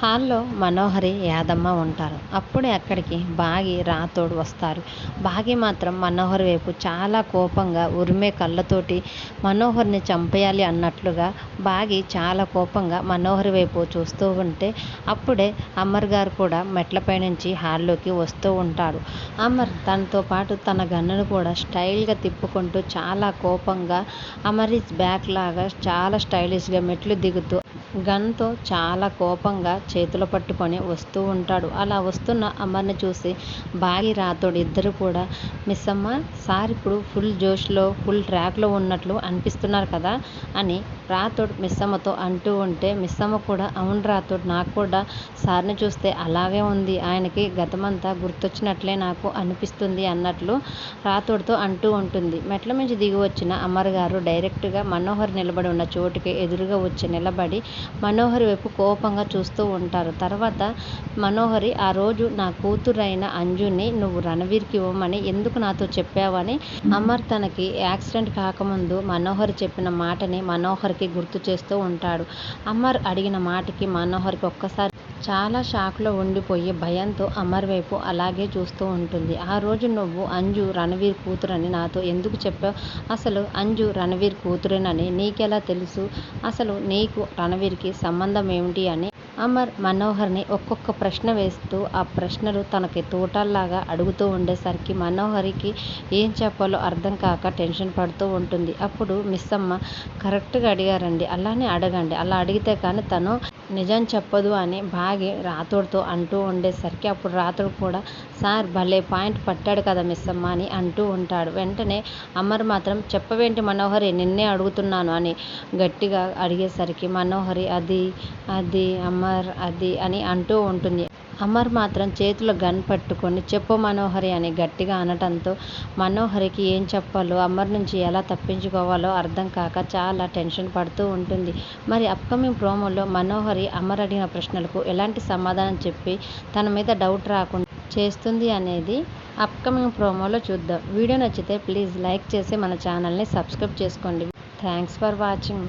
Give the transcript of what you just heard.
హాల్లో మనోహరి, యాదమ్మ ఉంటారు. అప్పుడే అక్కడికి బాగి, రాథోడ్ వస్తారు. బాగి మాత్రం మనోహరి వైపు చాలా కోపంగా ఉరిమే కళ్ళతోటి మనోహర్‌ని చంపేయాలి అన్నట్లుగా బాగి చాలా కోపంగా మనోహరి వైపు చూస్తూ ఉంటే అప్పుడే అమర్ గారు కూడా మెట్లపై నుంచి హాల్లోకి వస్తూ ఉంటాడు. అమర్ తనతో పాటు తన గన్నును కూడా స్టైల్‌గా తిప్పుకుంటూ చాలా కోపంగా అమర్ ఈజ్ బ్యాక్ లాగా చాలా స్టైలిష్‌గా మెట్లు దిగుతూ గన్‌తో చాలా కోపంగా చేతిలో పట్టుకొని వస్తూ ఉంటాడు. అలా వస్తున్న అమర్‌ని చూసి బాగి, రాథోడ్ ఇద్దరు కూడా మిస్సమ్మ సార్ ఇప్పుడు ఫుల్ జోష్‌లో ఫుల్ ట్రాక్‌లో ఉన్నట్లు అనిపిస్తున్నారు కదా అని రాథోడ్ మిస్సమ్మతో అంటూ ఉంటే మిస్సమ్మ కూడా అవును రాథోడ్ నాకు కూడా సార్‌ని చూస్తే అలాగే ఉంది. ఆయనకి గతమంతా గుర్తొచ్చినట్లే నాకు అనిపిస్తుంది అన్నట్లు రాథోడ్‌తో అంటూ ఉంటుంది. మెట్ల నుంచి దిగి వచ్చిన అమర్ గారు డైరెక్ట్‌గా మనోహర్ నిలబడి ఉన్న చోటుకి ఎదురుగా వచ్చి నిలబడి మనోహరి వైపు కోపంగా చూస్తూ ఉంటారు. తర్వాత మనోహరి ఆ రోజు నా కూతురైన అంజుని నువ్వు రణవీర్‌కి ఇవ్వమని ఎందుకు నాతో చెప్పావని అమర్ తనకి యాక్సిడెంట్ కాకముందు మనోహరి చెప్పిన మాటని మనోహర్‌కి గుర్తు చేస్తూ ఉంటాడు. అమర్ అడిగిన మాటకి మనోహర్‌కి ఒక్కసారి చాలా షాక్‌లో ఉండిపోయి భయంతో అమర్ వైపు అలాగే చూస్తూ ఉంటుంది. ఆ రోజు నువ్వు అంజు రణవీర్ కూతురని నాతో ఎందుకు చెప్పావు? అసలు అంజు రణవీర్ కూతురేనని నీకెలా తెలుసు? అసలు నీకు రణవీర్‌కి సంబంధం ఏమిటి అని అమర్ మనోహర్‌ని ఒక్కొక్క ప్రశ్న వేస్తూ ఆ ప్రశ్నలు తనకి తూటాల్లాగా అడుగుతూ ఉండేసరికి మనోహరికి ఏం చెప్పాలో అర్థం కాక టెన్షన్ పడుతూ ఉంటుంది. అప్పుడు మిస్సమ్మ కరెక్ట్‌గా అడిగారండి. అలానే అడగండి. అలా అడిగితే కానీ తను నిజం చెప్పదు అని బాగి రాథోడ్‌తో అంటూ ఉండేసరికి అప్పుడు రాథోడ్ కూడా సార్ భలే పాయింట్ పట్టాడు కదా మిస్సమ్మ అని అంటూ ఉంటాడు. వెంటనే అమర్ మాత్రం చెప్పవేంటి మనోహరి నిన్నే అడుగుతున్నాను అని గట్టిగా అడిగేసరికి మనోహరి అది అమర్ అది అని అంటూ ఉంటుంది. అమర్ మాత్రం చేతిలో గన్ పట్టుకొని చెప్పు మనోహరి అని గట్టిగా అనటంతో మనోహరికి ఏం చెప్పాలో అమర్ నుంచి ఎలా తప్పించుకోవాలో అర్థం కాక చాలా టెన్షన్ పడుతూ ఉంటుంది. మరి అప్కమింగ్ ప్రోమోలో మనోహరి అమర్ అడిగిన ప్రశ్నలకు ఎలాంటి సమాధానం చెప్పి తన మీద డౌట్ రాకుండా చేస్తుంది అనేది అప్కమింగ్ ప్రోమోలో చూద్దాం. వీడియో నచ్చితే ప్లీజ్ లైక్ చేసి మన ఛానల్ని సబ్స్క్రైబ్ చేసుకోండి. Thanks for watching.